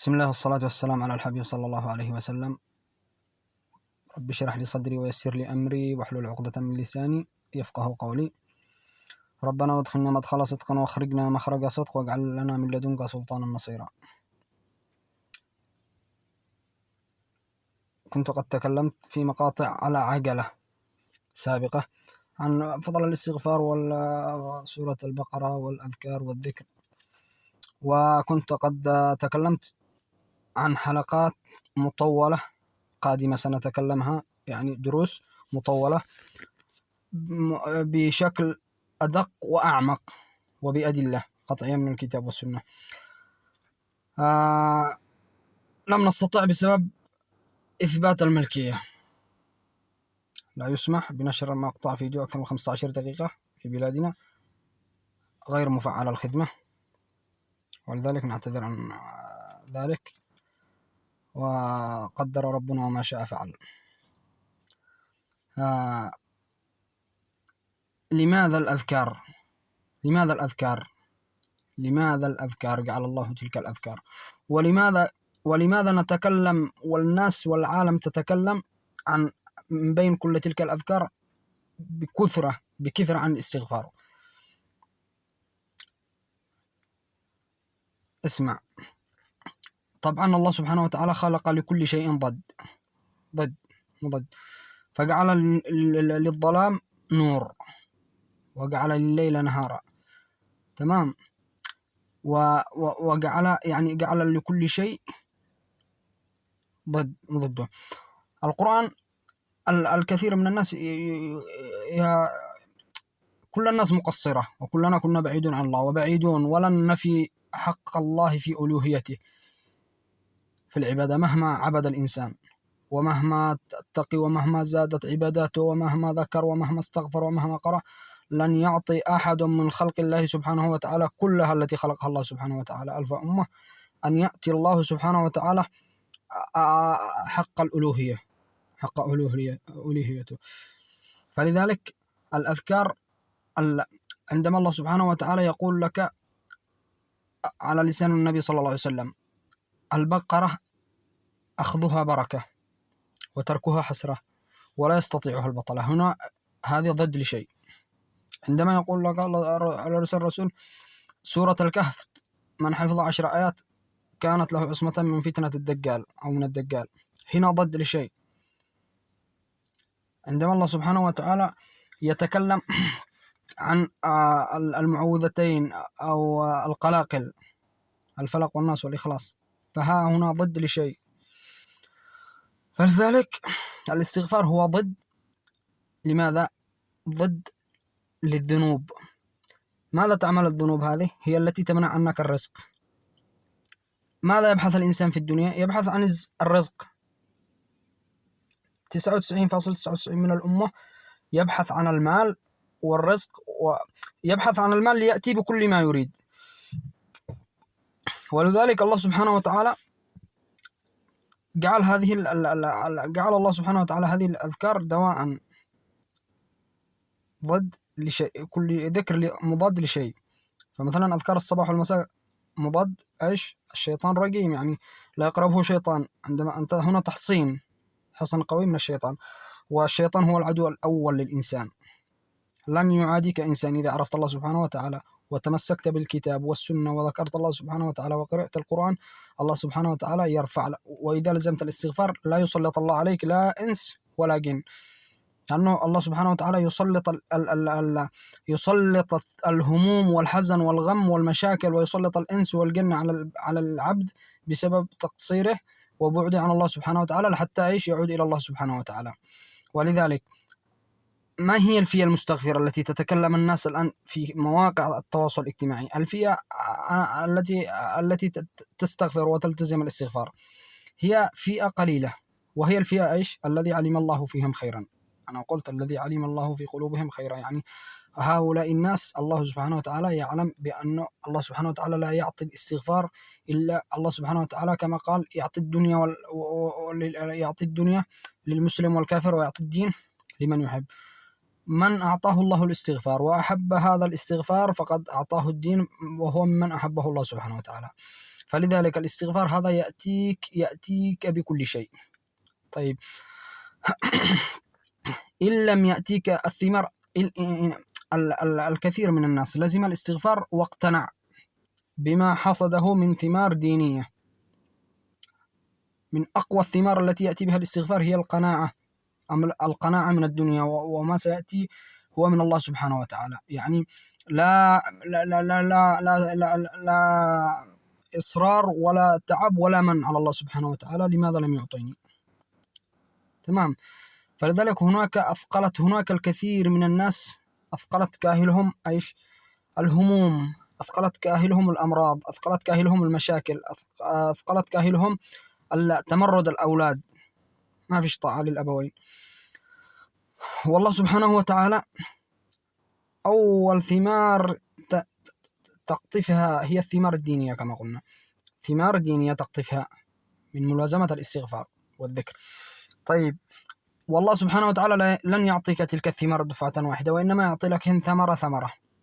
بسم الله والصلاة والسلام على الحبيب صلى الله عليه وسلم. رب اشرح لي صدري ويسر لي أمري واحلل عقدة من لساني يفقه قولي. ربنا وادخلنا مدخل صدق واخرجنا مخرج صدق واجعل لنا من لدنك سلطانا نصيرا. كنت قد تكلمت في مقاطع على عجلة سابقة عن فضل الاستغفار وسورة البقرة والأذكار والذكر، وكنت قد تكلمت عن حلقات مطولة قادمة سنتكلمها، يعني دروس مطولة بشكل أدق وأعمق وبأدلة قطعية من الكتاب والسنة. لم نستطع بسبب إثبات الملكية، لا يسمح بنشر مقطع فيديو أكثر من 15 دقيقة في بلادنا، غير مفعلة الخدمة، ولذلك نعتذر عن ذلك، وقدر ربنا وما شاء فعل. لماذا الأذكار؟ لماذا الأذكار جعل الله تلك الأذكار؟ ولماذا نتكلم والناس والعالم تتكلم عن من بين كل تلك الأذكار بكثرة عن الاستغفار؟ اسمع، طبعا الله سبحانه وتعالى خلق لكل شيء ضد، فجعل للظلام نور وجعل الليل نهارا، تمام، وجعل جعل لكل شيء ضده. القرآن الكثير من الناس كل الناس مقصرة، وكلنا كنا بعيدون عن الله وبعيدون، ولن نفي حق الله في ألوهيته في العبادة مهما عبد الإنسان، ومهما اتقي، ومهما زادت عباداته، ومهما ذكر، ومهما استغفر، ومهما قرأ، لن يعطي أحد من خلق الله سبحانه وتعالى كلها التي خلقها الله سبحانه وتعالى ألف أمة أن يأتي الله سبحانه وتعالى حق الألوهية، حق ألوهيته. فلذلك الأذكار، عندما الله سبحانه وتعالى يقول لك على لسان النبي صلى الله عليه وسلم: البقرة أخذها بركة وتركها حسرة ولا يستطيعها البطلة، هنا هذه ضد لشيء. عندما يقول لك على رسول الرسول سورة الكهف: من حفظ 10 آيات كانت له عصمة من فتنة الدجال أو من الدجال، هنا ضد لشيء. عندما الله سبحانه وتعالى يتكلم عن المعوذتين أو القلاقل، الفلق والناس والإخلاص، فها هنا ضد لشيء. فلذلك الاستغفار هو ضد. لماذا ضد؟ للذنوب. ماذا تعمل الذنوب هذه؟ هي التي تمنع عنك الرزق. ماذا يبحث الإنسان في الدنيا؟ يبحث عن الرزق. 99.99% من الأمة يبحث عن المال والرزق، ويبحث عن المال ليأتي بكل ما يريد. ولذلك الله سبحانه وتعالى جعل الله سبحانه وتعالى هذه الأذكار دواء ضد لشيء، كل ذكر مضاد لشيء. فمثلا أذكار الصباح والمساء مضاد ايش؟ الشيطان رجيم، يعني لا يقربه شيطان. عندما انت هنا حصن قوي من الشيطان، والشيطان هو العدو الأول للإنسان. لن يعاديك إنسان إذا عرفت الله سبحانه وتعالى وتمسكت بالكتاب والسنة وذكرت الله سبحانه وتعالى وقرأت القرآن. الله سبحانه وتعالى يرفع، وإذا لزمت الاستغفار لا يسلط الله عليك لا إنس ولا جن، لأنه الله سبحانه وتعالى يسلط الهموم والحزن والغم والمشاكل، ويسلط الإنس والجن على العبد بسبب تقصيره وبعده عن الله سبحانه وتعالى، لحتى يعود إلى الله سبحانه وتعالى. ولذلك ما هي الفئة المستغفرة التي تتكلم الناس الآن في مواقع التواصل الاجتماعي؟ الفئة التي تستغفر وتلتزم الاستغفار هي فئة قليلة، وهي الفئة الذي علم الله فيهم خيرا. أنا قلت الذي علم الله في قلوبهم خيرا، يعني هؤلاء الناس الله سبحانه وتعالى يعلم بأن الله سبحانه وتعالى لا يعطي الاستغفار إلا الله سبحانه وتعالى، كما قال: يعطي الدنيا للمسلم والكافر، ويعطي الدين لمن يحب. من أعطاه الله الاستغفار وأحب هذا الاستغفار فقد أعطاه الدين، وهو ممن أحبه الله سبحانه وتعالى. فلذلك الاستغفار هذا يأتيك بكل شيء. طيب إن لم يأتيك الثمار، الكثير من الناس لزم الاستغفار واقتنع بما حصده من ثمار دينية. من أقوى الثمار التي يأتي بها الاستغفار هي القناعة من الدنيا، وما سيأتي هو من الله سبحانه وتعالى. يعني لا لا لا لا لا لا, لا, لا إصرار ولا تعب ولا من على الله سبحانه وتعالى، لماذا لم يعطيني؟ تمام. فلذلك هناك الكثير من الناس أثقلت كاهلهم إيش؟ الهموم، أثقلت كاهلهم الأمراض، أثقلت كاهلهم المشاكل، أثقلت كاهلهم تمرد الأولاد، ما فيش طاعة للأبوين. والله سبحانه وتعالى أول ثمار تقطفها هي الثمار الدينية، كما قلنا ثمار دينية تقطفها من ملازمة الاستغفار والذكر. طيب، والله سبحانه وتعالى لن يعطيك تلك الثمار دفعة واحدة، وإنما يعطي لك ثمرة ثمرة.